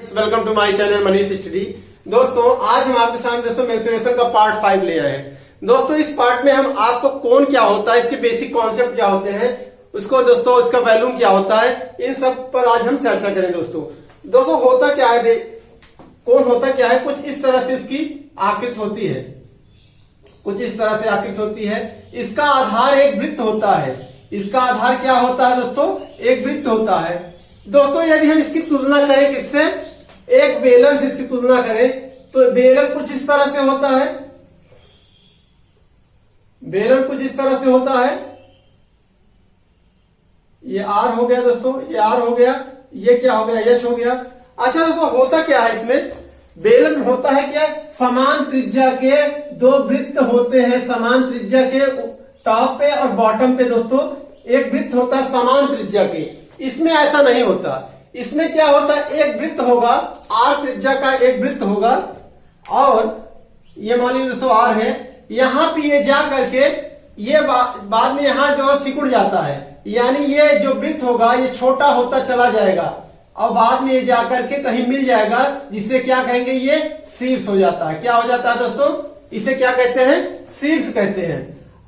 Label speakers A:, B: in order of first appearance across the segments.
A: Welcome to my channel Manish study. दोस्तों आज हम आपके सामने दोस्तों मेंसुरेशन का पार्ट 5 ले आए हैं। दोस्तों इस पार्ट में हम आपको कौन क्या होता है, इसके बेसिक कॉन्सेप्ट क्या होते हैं, उसको दोस्तों उसका वैल्यूम क्या होता है, इन सब पर आज हम चर्चा करें। दोस्तों होता क्या है, कौन होता क्या है, कुछ इस तरह से इसकी आकृति होती है, कुछ इस तरह से आकृति होती है। इसका आधार एक वृत्त होता है। इसका आधार क्या होता है दोस्तों, एक वृत्त होता है। दोस्तों यदि हम इसकी तुलना करें किससे, एक बेलन से इसकी तुलना करें तो बेलन कुछ इस तरह से होता है, बेलन कुछ इस तरह से होता है। ये आर हो गया दोस्तों, ये आर हो गया, ये क्या हो गया, एच हो गया। अच्छा दोस्तों होता क्या है इसमें, बेलन होता है क्या, समान त्रिज्या के दो वृत्त होते हैं। समान त्रिज्या के टॉप पे और बॉटम पे दोस्तों एक वृत्त होता है समान त्रिज्या के। इसमें ऐसा नहीं होता। इसमें क्या होता है, एक वृत्त होगा, आर त्रिज्या का एक वृत्त होगा और ये मान लीजिए दोस्तों आर है। यहां पे ये जा करके ये बाद में यहां जो सिकुड़ जाता है, यानी ये जो वृत्त होगा ये छोटा होता चला जाएगा और बाद में ये जाकर के कहीं मिल जाएगा, जिससे क्या कहेंगे, ये शीर्ष हो जाता है। क्या हो जाता है दोस्तों, इसे क्या कहते हैं, शीर्ष कहते हैं।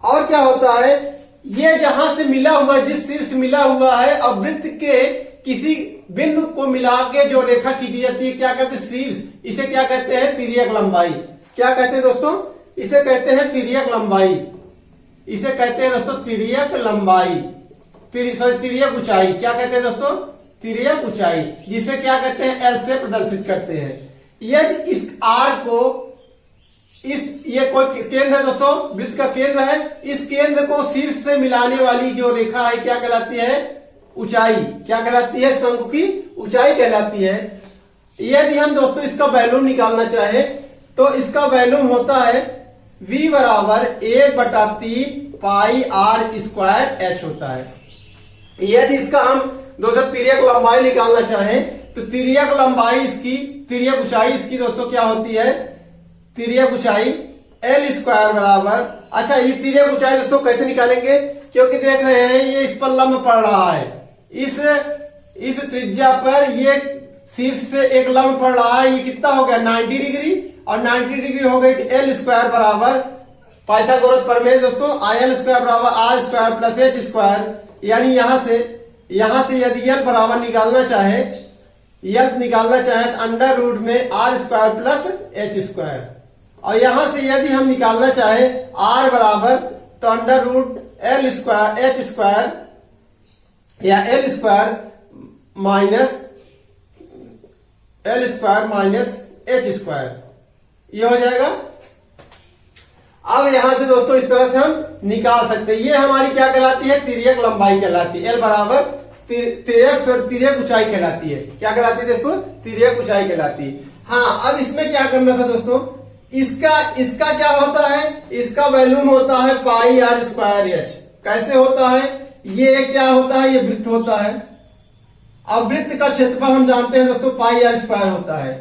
A: और क्या होता है, ये जहां से मिला हुआ, जिस शीर्ष मिला हुआ है और वृत्त के किसी बिंदु को मिला के जो रेखा खींची जाती है, क्या कहते हैं, शीर्ष। इसे क्या कहते हैं, तिर्यक लंबाई। क्या कहते हैं दोस्तों, इसे कहते हैं तिर्यक लंबाई। इसे कहते हैं दोस्तों तिर्यक लंबाई, तिर्यक ऊंचाई। क्या कहते हैं दोस्तों, तिर्यक ऊंचाई, जिसे क्या कहते हैं, एल से प्रदर्शित करते हैं। यदि इस आर को ये कोई केंद्र है दोस्तों, वृत्त का केंद्र है, इस केंद्र को शीर्ष से मिलाने वाली जो रेखा है क्या कहलाती है, ऊंचाई। क्या कहलाती है, शंकु की ऊंचाई कहलाती है। यदि हम दोस्तों इसका वैल्यूम निकालना चाहे तो इसका वैल्यूम होता है v बराबर 1/3 पाई आर स्क्वायर एच होता है। यदि इसका हम दोस्तों तिर्यक लंबाई निकालना चाहे तो तिर्यक लंबाई इसकी, तिर्यक ऊंचाई इसकी दोस्तों क्या होती है, तिर्यक ऊंचाई एल स्क्वायर बराबर। अच्छा ये तिर्यक ऊंचाई दोस्तों कैसे निकालेंगे, क्योंकि देख रहे हैं ये इस पर लंब पड़ रहा है, इस त्रिज्या पर ये शीर्ष से एक लंब पड़ रहा है। ये कितना हो गया, 90 डिग्री, और 90 डिग्री हो गई तो एल स्क्वायर बराबर पाइथागोरस प्रमेय दोस्तों, आई एल स्क्वायर बराबर R square plus H square. यानी यहां से यदि एल बराबर निकालना चाहे, यल निकालना चाहे तो अंडर रूट में R square plus H square, और यहां से यदि हम निकालना चाहे आर बराबर तो under root L square H square या L square minus H square, ये हो जाएगा। अब यहां से दोस्तों इस तरह से हम निकाल सकते हैं। ये हमारी क्या कहलाती है, तिर्यक लंबाई कहलाती है। एल बराबर तिर्यक ऊंचाई कहलाती है। क्या कहलाती है दोस्तों, तिर्यक ऊंचाई कहलाती है। हाँ अब इसमें क्या करना था दोस्तों, इसका क्या होता है, इसका वैल्यूम होता है पाई आर स्क्वायर एच। कैसे होता है, ये क्या होता है, ये वृत्त होता है। अब वृत्त का क्षेत्रफल हम जानते हैं दोस्तों पाई आर स्क्वायर होता है।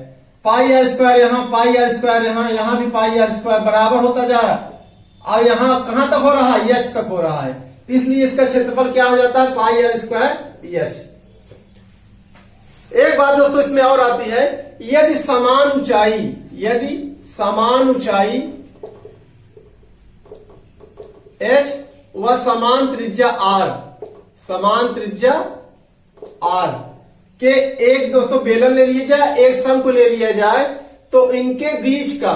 A: पाई आर स्क्वायर यहाँ, पाई आर स्क्वायर यहाँ भी पाई आर स्क्वायर बराबर होता जा रहा है। और यहाँ कहां तक हो रहा है, एच तक हो रहा है, इसलिए इसका क्षेत्रफल क्या हो जाता है, पाई आर स्क्वायर एच। एक बात दोस्तों इसमें और आती है, यदि समान ऊंचाई h व समान त्रिज्या r के एक दोस्तों बेलन ले लिया जाए, एक शंकु ले लिया जाए, तो इनके बीच का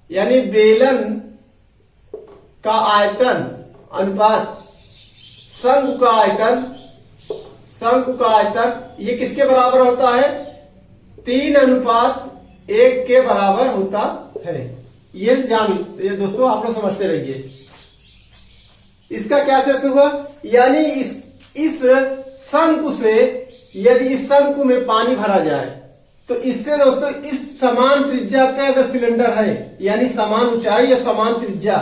A: यानी बेलन का आयतन अनुपात शंकु का आयतन ये किसके बराबर होता है, 3:1 के बराबर होता है। ये दोस्तों आप लोग समझते रहिए। इसका क्या सेंस हुआ, यानी इस शंकु से यदि इस शंकु में पानी भरा जाए तो इससे दोस्तों इस समान त्रिज्या का अगर सिलेंडर है, यानी समान ऊंचाई या समान त्रिज्या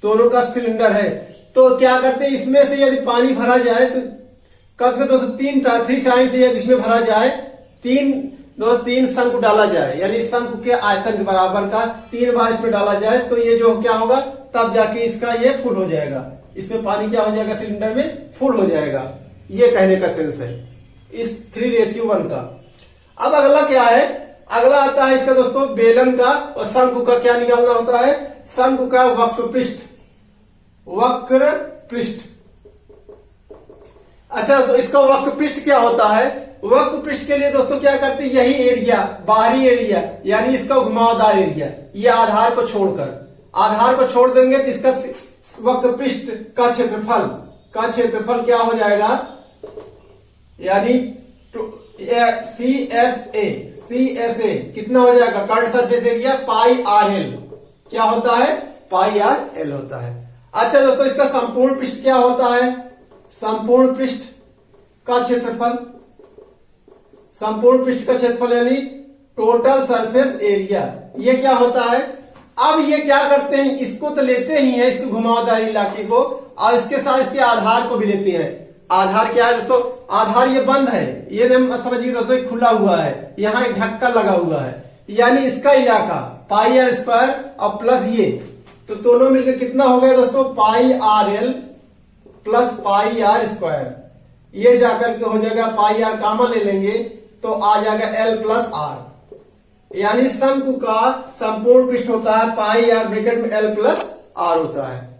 A: दोनों का सिलेंडर है, तो क्या करते हैं, इसमें से यदि पानी भरा जाए तो कब से दोस्तों 3 टाइम्स यदि इसमें भरा जाए, 3 शंकु डाला जाए, यानी शंकु के आयतन के बराबर का 3 बार इसमें डाला जाए, तो ये जो क्या होगा, तब जाके इसका ये फुल हो जाएगा। इसमें पानी क्या हो जाएगा, सिलेंडर में फुल हो जाएगा। ये कहने का सेंस है इस 3:1 का। अब अगला क्या है, अगला आता है इसका दोस्तों बेलन का और शंकु का क्या निकालना होता है, शंकु का वक्र पृष्ठ, वक्र पृष्ठ। अच्छा तो इसका वक्र पृष्ठ क्या होता है, वक्र पृष्ठ के लिए दोस्तों क्या करते हैं, यही एरिया बाहरी एरिया यानी इसका घुमावदार एरिया, ये आधार को छोड़कर, आधार को छोड़ देंगे तो इसका वक्र पृष्ठ का क्षेत्रफल क्या हो जाएगा, यानी CSA कितना हो जाएगा, curved surface area pi R L, क्या होता है, पाई आर एल होता है। अच्छा दोस्तों इसका संपूर्ण पृष्ठ क्या होता है, संपूर्ण पृष्ठ का क्षेत्रफल, संपूर्ण पृष्ठ का क्षेत्रफल यानी टोटल सरफेस एरिया, ये क्या होता है। अब ये क्या करते हैं, इसको तो लेते ही हैं, इसको घुमावदार इलाके को, और इसके साथ इसके आधार को भी लेते हैं। आधार क्या है दोस्तों, आधार ये बंद है, ये समझिए दोस्तों खुला हुआ है, यहाँ एक ढक्कन लगा हुआ है, यानी इसका इलाका पाई आर स्क्वायर और प्लस ये, तो दोनों मिलकर कितना हो गया दोस्तों, pi R L plus pi R square, ये जाकर के हो जाएगा पाई आर कॉमन ले लेंगे तो आ जाएगा एल प्लस आर, यानी शंकु का संपूर्ण पृष्ठ होता है पाई आर ब्रैकेट में एल प्लस आर होता है।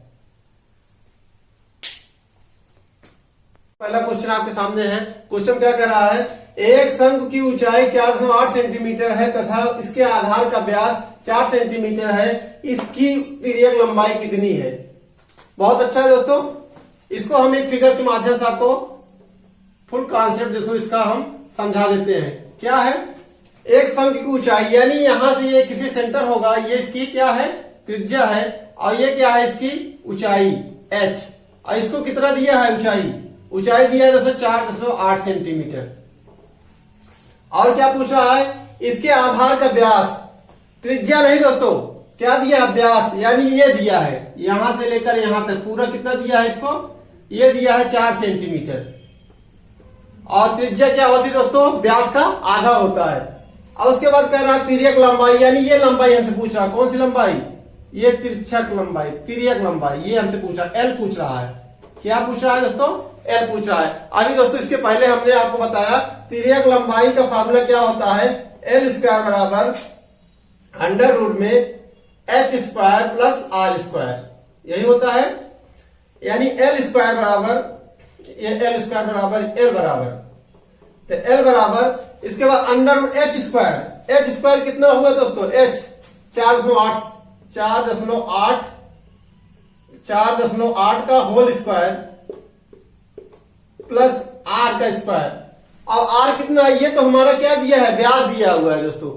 A: पहला क्वेश्चन आपके सामने है, क्वेश्चन क्या कर रहा है, एक शंकु की ऊंचाई 408 सेंटीमीटर है तथा इसके आधार का व्यास 4 सेंटीमीटर है, इसकी तिर्यक लंबाई कितनी है। बहुत अच्छा है दोस्तों, इसको हम एक फिगर के माध्यम से आपको फुल कॉन्सेप्ट दोस्तों इसका हम समझा देते हैं। क्या है, एक शंकु की ऊंचाई यानी यहां से ये किसी सेंटर होगा, ये इसकी क्या है, त्रिज्या है, और ये क्या है इसकी ऊंचाई h, और इसको कितना दिया है ऊंचाई दिया है दोस्तों 4.8 सेंटीमीटर। और क्या पूछ रहा है, इसके आधार का व्यास, त्रिज्या नहीं दोस्तों, क्या दिया है व्यास, यानी ये दिया है यहां से लेकर यहां तक पूरा कितना दिया है इसको, ये दिया है 4 सेंटीमीटर, और त्रिज्या क्या होती है दोस्तों, व्यास का आधा होता है। और उसके बाद कह रहा है तिर्यक लंबाई, यानी ये लंबाई हमसे पूछ रहा है, कौन सी लंबाई, ये तिरछक लंबाई, तिर्यक लंबाई, ये हमसे पूछा, एल पूछ रहा है, क्या पूछ रहा है दोस्तों, एल पूछ रहा है। अभी दोस्तों इसके पहले हमने आपको बताया तिर्यक लंबाई का फार्मूला क्या होता है, एल स्क्वायर बराबर अंडर रूट में H square plus R square, यही होता है, यानी एल स्क्वायर बराबर एल बराबर, तो एल बराबर इसके बाद अंडर रूट एच स्क्वायर कितना हुआ दोस्तों, एच 4.8 का होल स्क्वायर प्लस आर का स्क्वायर, अब आर कितना है, ये तो हमारा क्या दिया है, व्यास दिया हुआ है दोस्तों,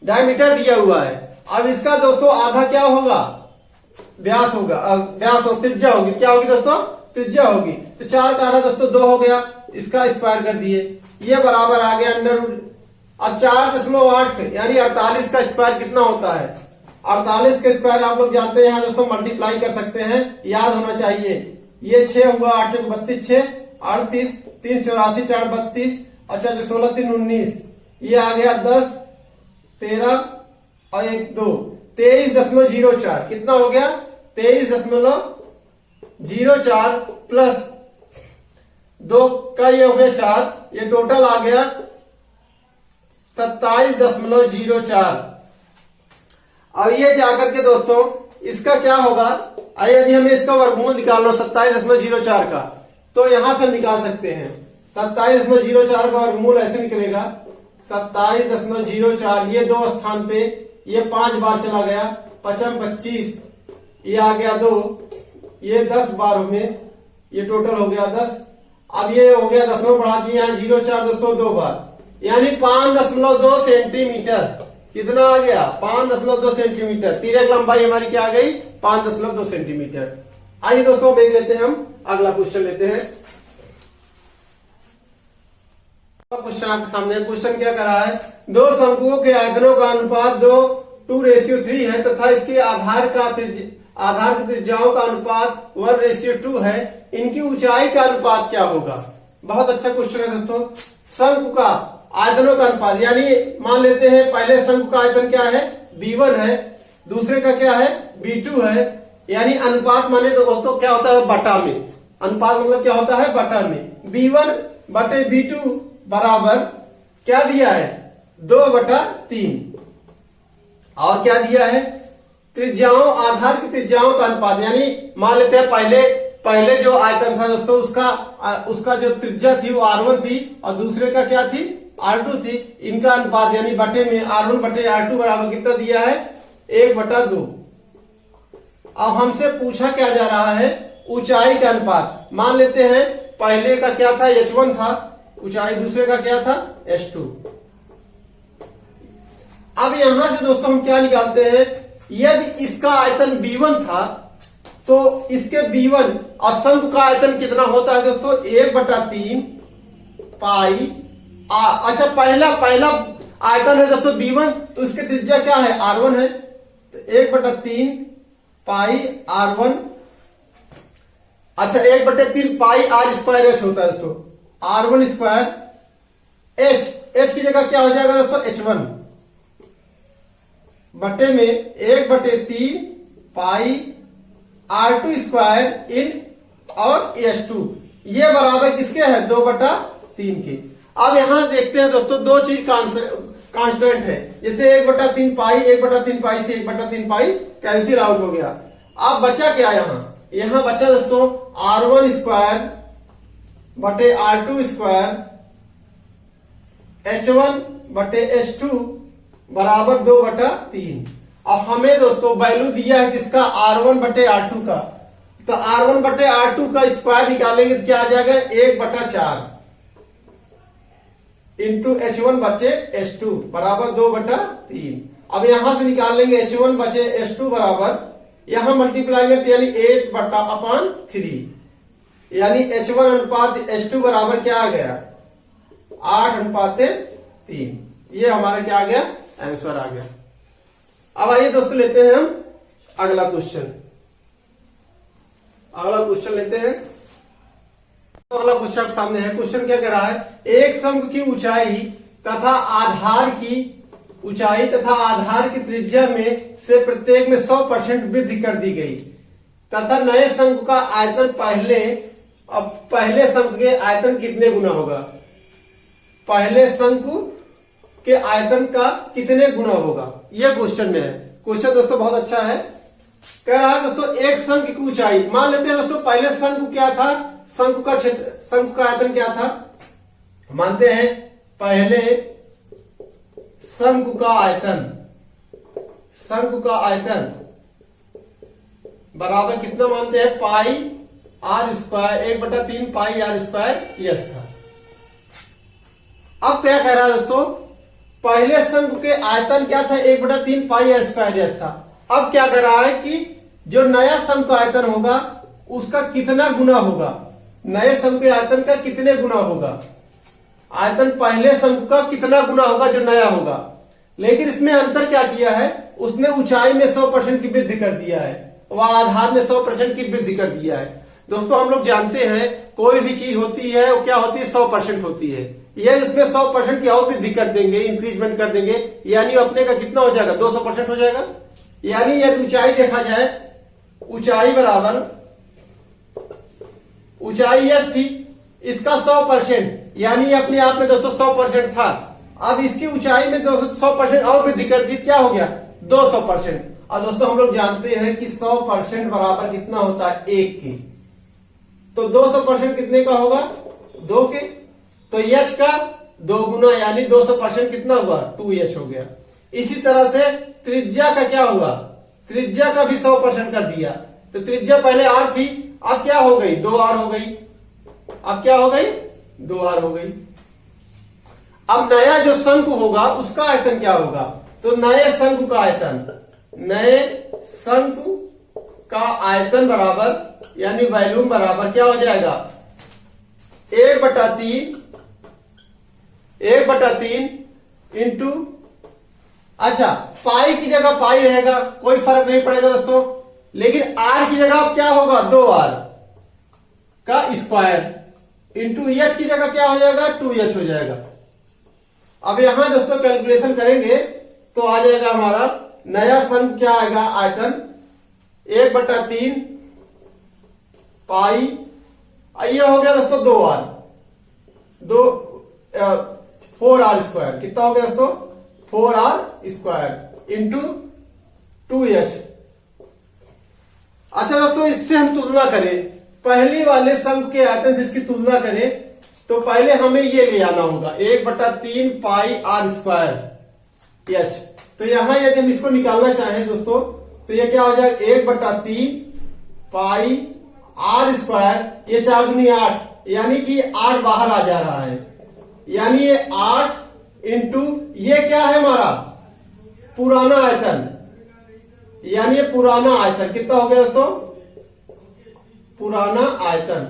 A: डायमीटर दिया हुआ है। अब इसका दोस्तों आधा क्या होगा, व्यास होगा, त्रिज्या होगी, क्या होगी दोस्तों, त्रिज्या होगी, तो 4 का आधा दोस्तों 2 हो गया, इसका स्क्वायर कर दिए, ये बराबर आ गया अंडर रूट, अब 4.8 यानी 48 का स्क्वायर कितना होता है, 48 का स्क्वायर आप लोग जानते हैं दोस्तों, मल्टीप्लाई कर सकते हैं, याद होना चाहिए, ये 6 हुआ, 8 32 6 38 3 84 4 32, अच्छा 16 3 19, ये आ गया 10 13 और 1 2 23.04, कितना हो गया 23.04 प्लस 2 का ये हो गया 4, ये टोटल आ गया 27.04। अब ये जाकर के दोस्तों इसका क्या होगा, यदि हमें इसका वर्गमूल निकालना 27.04 का, तो यहां से निकाल सकते हैं, 27.04 का वर्गमूल ऐसे निकलेगा 27.04, ये 2 स्थान पे ये 5 बार चला गया, 55 25, ये आ गया 2, ये 10 बार में ये टोटल हो गया 10, अब ये हो गया 10 बढ़ा दिए यहाँ 0.4 दोस्तों 2 बार, यानी 5.2 सेंटीमीटर, कितना आ गया 5.2 सेंटीमीटर, तिर्यक लंबाई हमारी क्या आ गई 5.2 सेंटीमीटर। आइए दोस्तों देख लेते हैं, हम अगला क्वेश्चन लेते हैं। क्वेश्चन आपके सामने, क्वेश्चन क्या कर रहा है, 2 शंकुओं के आयतनों का अनुपात 2:3 है तथा इसके आधार की त्रिज्याओं का अनुपात 1:2 है, इनकी ऊंचाई का अनुपात क्या होगा। बहुत अच्छा क्वेश्चन है दोस्तों। शंकु का आयतनों का अनुपात, यानी मान लेते हैं पहले शंकु का आयतन क्या है B1 है, दूसरे का क्या है B2 है, यानी अनुपात माने तो दोस्तों क्या होता है बटा में, अनुपात मतलब क्या होता है बटा में, B1 बटे B2 बराबर क्या दिया है 2/3। और क्या दिया है त्रिज्याओं, आधार की त्रिज्याओं का अनुपात, यानी मान लेते हैं पहले जो आयतन था दोस्तों उसका जो त्रिज्या थी वो R1 थी और दूसरे का क्या थी R2 थी। इनका अनुपात यानी बटे में R1 बटे R2 बराबर कितना दिया है 1/2। अब हमसे पूछा क्या जा रहा है ऊंचाई का अनुपात। मान लेते हैं पहले का क्या था h1 था ऊंचाई, दूसरे का क्या था h2। अब यहां से दोस्तों हम क्या निकालते हैं, यदि इसका आयतन b1 था तो इसके b1 और शंकु का आयतन कितना होता है दोस्तों 1/3 पाई अच्छा पहला आयतन है दोस्तों b1, तो इसकी त्रिज्या क्या है r1 है, तो 1/3 पाई r1। अच्छा 1/3 पाई r² h होता है दोस्तों, r1² h की जगह क्या हो जाएगा दोस्तों h1 बटे में 1/3 पाई r2² इन और h2, ये बराबर किसके है 2/3 के। अब यहां देखते हैं दोस्तों दो चीज कांस्टेंट है, जैसे 1/3 पाई 1/3 पाई से 1/3 पाई कैंसिल आउट हो गया। अब बचा क्या यहां बचा दोस्तों r1² बटे r2² h1 बटे h2 बराबर 2/3। अब हमें दोस्तों वैल्यू दिया है किसका r1 बटे r2 का, तो r1 बटे r2 का स्क्वायर निकालेंगे तो क्या आ जाएगा 1/4 इंटू h1 बचे h2 बराबर 2/3। अब यहां से निकाल लेंगे h1 बचे h2 बराबर, यहां मल्टीप्लाई करते यानी 8/3, यानी h1 अनुपात h2 बराबर क्या आ गया 8/3। ये हमारा क्या आ गया आंसर आ गया। अब आइए दोस्तों लेते हैं हम अगला क्वेश्चन लेते हैं। तो अगला क्वेश्चन सामने है। क्वेश्चन क्या कह रहा है, एक शंकु की ऊंचाई तथा आधार की त्रिज्या में से प्रत्येक में 100% वृद्धि कर दी गई तथा नए शंकु का आयतन पहले शंकु के आयतन कितने गुना होगा, पहले शंकु के आयतन का कितने गुना होगा, यह क्वेश्चन में है। क्वेश्चन दोस्तों बहुत अच्छा है। कह रहा है दोस्तों एक शंकु की ऊंचाई, मान लेते हैं दोस्तों पहले शंकु क्या था, शंकु का आयतन क्या था, मानते हैं पहले शंकु का आयतन बराबर कितना मानते हैं पाई r², 1/3 पाई r² यस था। अब क्या कह रहा है दोस्तों, पहले शंकु के आयतन क्या था 1/3 पाई r² यस था। अब क्या कह रहा है कि जो नया शंकु का आयतन होगा उसका कितना गुना होगा, नए शंकु के आयतन का कितने गुना होगा, आयतन पहले शंकु का कितना गुना होगा जो नया होगा। लेकिन इसमें अंतर क्या किया है, उसने ऊंचाई में 100% की वृद्धि कर दिया है, वह आधार में 100% की वृद्धि कर दिया है। दोस्तों हम लोग जानते हैं कोई भी चीज होती है वो क्या होती है 100% होती है, ये इसमें 100% की और वृद्धि कर देंगे, इंक्रीजमेंट कर देंगे, यानी अपने का कितना हो जाएगा 200% हो जाएगा। यानी यदि ऊंचाई देखा जाए, ऊंचाई बराबर ऊंचाई यस थी, इसका 100% यानी अपने आप में दोस्तों 100% था। अब इसकी ऊंचाई में 100% और वृद्धि कर दी, क्या हो गया 200%। और दोस्तों हम लोग जानते हैं कि 100% बराबर कितना होता है 1 के, तो 200% कितने का होगा 2 के, तो h का 2 गुना यानी 200% कितना हुआ 2h हो गया। इसी तरह से त्रिज्या का क्या हुआ, त्रिज्या का भी 100% कर दिया, तो त्रिज्या पहले r थी, अब क्या हो गई 2r हो गई, अब क्या हो गई 2r हो गई। अब नया जो शंकु होगा उसका आयतन क्या होगा, तो नए शंकु का आयतन बराबर यानी वॉल्यूम बराबर क्या हो जाएगा 1/3 इंटू, अच्छा पाई की जगह पाई रहेगा, कोई फर्क नहीं पड़ेगा दोस्तों, लेकिन r की जगह अब क्या होगा 2r का स्क्वायर इंटू h की जगह क्या हो जाएगा 2h हो जाएगा। अब यहां दोस्तों कैलकुलेशन करेंगे तो आ जाएगा हमारा नया शंकु क्या आएगा आयतन 1/3 पाई, ये हो गया दोस्तों 2r, 4r²। कितना हो गया दोस्तों? 4r² into 2h। अच्छा दोस्तों, इससे हम तुलना करें, पहली वाले शंकु के आयतन से इसकी तुलना करें तो पहले हमें ये ले आना होगा 1/3 पाई r²h। तो यहां यदि हम इसको निकालना चाहें दोस्तों तो ये क्या हो जाएगा? 1/3 पाई r², ये 4 दूनी 8, यानी कि 8 बाहर आ जा रहा है, यानी ये 8 इंटू ये क्या है हमारा पुराना आयतन, यानी ये पुराना आयतन। कितना हो गया दोस्तों? पुराना आयतन,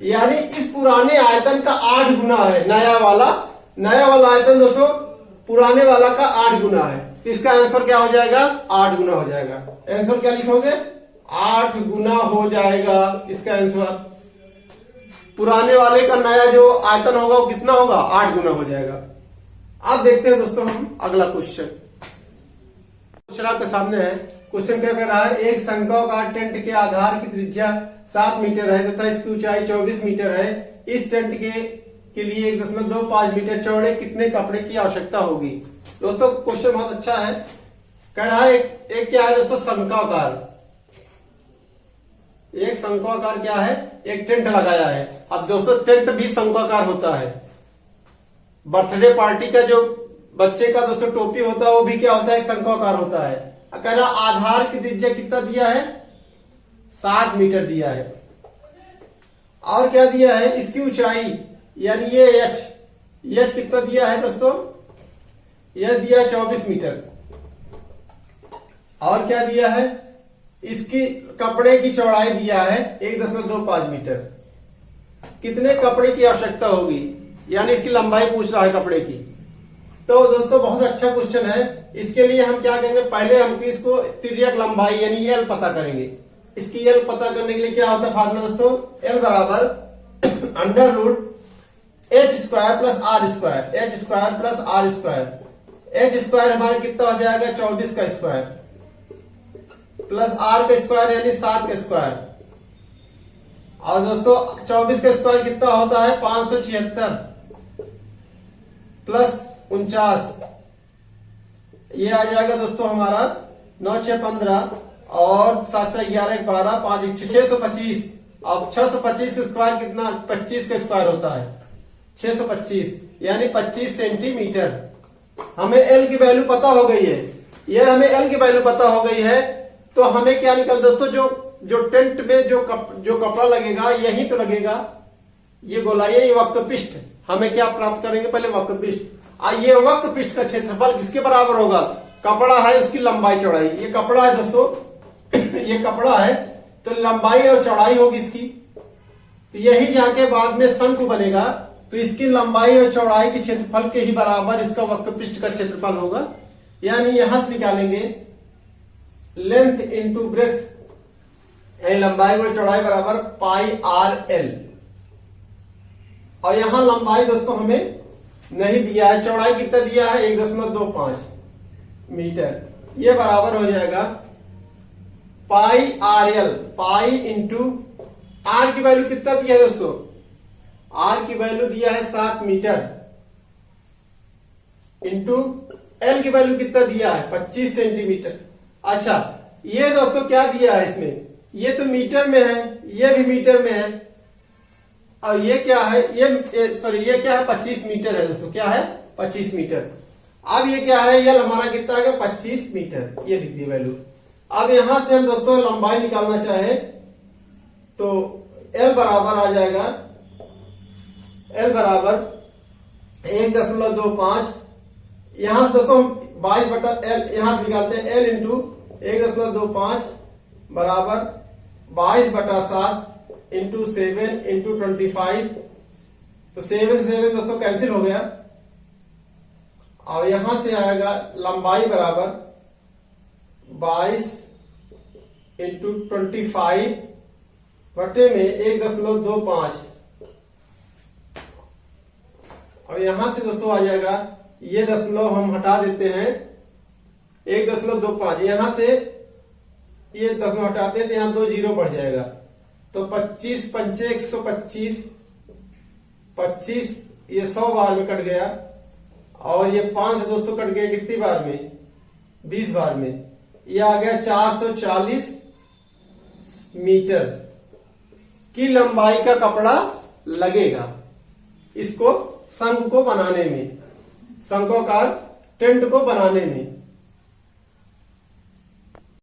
A: यानी इस पुराने आयतन का 8 गुना है नया वाला आयतन दोस्तों पुराने वाला का 8 गुना है। तो इसका आंसर क्या हो जाएगा? 8 गुना हो जाएगा। आंसर क्या लिखोगे? 8 गुना हो जाएगा इसका आंसर। पुराने वाले का नया जो आयतन होगा वो कितना होगा? 8 गुना हो जाएगा। अब देखते हैं दोस्तों हम अगला क्वेश्चन आपके सामने है। क्वेश्चन क्या कर रहा है? एक शंक्वाकार टेंट के आधार की त्रिज्या 7 मीटर है तथा इसकी ऊंचाई 24 मीटर है। इस टेंट के लिए 1.25 मीटर चौड़े कितने कपड़े की आवश्यकता होगी? दोस्तों क्वेश्चन बहुत अच्छा है। कह रहा है एक क्या है दोस्तों? शंक्वाकार। एक शंक्वाकार क्या है? एक टेंट लगाया है। अब दोस्तों टेंट भी शंक्वाकार होता है। बर्थडे पार्टी का जो बच्चे का दोस्तों टोपी होता है वो भी क्या होता है? शंक्वाकार होता है। कह रहा आधार की त्रिज्या कितना दिया है? 7 मीटर दिया है। और क्या दिया है? इसकी ऊंचाई यानी ये एच कितना दिया है दोस्तों? यह दिया है 24 मीटर। और क्या दिया है? इसकी कपड़े की चौड़ाई दिया है 1.25 मीटर। कितने कपड़े की आवश्यकता होगी, यानी इसकी लंबाई पूछ रहा है कपड़े की। तो दोस्तों बहुत अच्छा क्वेश्चन है। इसके लिए हम क्या करेंगे? पहले हम इसको तिर्यक लंबाई यानी एल पता करेंगे। इसकी एल पता करने के लिए क्या होता है फार्मूला दोस्तों? एल बराबर √h² plus r²। h² plus r²। h² हमारा कितना हो जाएगा? 24 का स्क्वायर प्लस r का स्क्वायर यानी 7 का स्क्वायर। और दोस्तों 24 का स्क्वायर कितना होता है? 576 प्लस 49, ये आ जाएगा दोस्तों हमारा 9 6 15 और 7 4 11 12 5 1 625। अब 625 स्क्वायर कितना? 25 का स्क्वायर होता है 625, यानी 25 सेंटीमीटर। हमें एल की वैल्यू पता हो गई है। ये हमें एल की वैल्यू पता हो गई है तो हमें क्या निकल दोस्तों? जो टेंट में जो कपड़ा लगेगा यही तो लगेगा, ये गोलाई है, ये वक्र पृष्ठ। हमें क्या प्राप्त करेंगे? पहले वक्र पृष्ठ। ये वक्र पृष्ठ का क्षेत्रफल किसके बराबर होगा? कपड़ा है उसकी लंबाई चौड़ाई। ये कपड़ा है दोस्तों ये कपड़ा है तो लंबाई और चौड़ाई होगी इसकी। तो यही जाके बाद में शंकु बनेगा तो इसकी लंबाई और चौड़ाई के क्षेत्रफल के ही बराबर इसका वक्र पृष्ठ का क्षेत्रफल होगा। यानी यहां से निकालेंगे लेंथ इंटू ब्रेथ, लंबाई और चौड़ाई बराबर पाई आर एल। और यहां लंबाई दोस्तों हमें नहीं दिया है, चौड़ाई कितना दिया है? 1.25 मीटर। ये बराबर हो जाएगा pi R L. Pi into R की वैल्यू कितना दिया है दोस्तों? आर की वैल्यू दिया है 7 मीटर इंटू एल की वैल्यू कितना दिया है? 25 सेंटीमीटर। अच्छा ये दोस्तों क्या दिया है इसमें? ये तो मीटर में है, ये भी मीटर में है। और ये क्या है? ये क्या है? 25 मीटर है दोस्तों। क्या है? 25 मीटर। अब ये क्या है? एल हमारा कितना है? 25 मीटर। ये लिख दी वैल्यू। अब यहां से हम दोस्तों लंबाई निकालना चाहे तो एल बराबर आ जाएगा, एल बराबर 1.25। यहां से दोस्तों 22/L यहां से निकालते हैं। एल इंटू 1.25 बराबर 22/7 इंटू 7 इंटू 25। तो 7 से 7 दोस्तों कैंसिल हो गया। और यहां से आएगा लंबाई बराबर 22 इंटू 25 बटे में 1.25। और यहां से दोस्तों आ जाएगा, ये दशमलव हम हटा देते हैं, 1.25। यहां से ये दशमलव हटाते हैं तो यहां 2 जीरो बढ़ जाएगा। तो 25 पंचे 125, 25 ये 100 बार में कट गया, और ये 5 से दोस्तों कट गया कितनी बार में, 20 बार में। ये आ गया 440 मीटर की लंबाई का कपड़ा लगेगा इसको शंख को बनाने में, शंखोकार टेंट को बनाने में।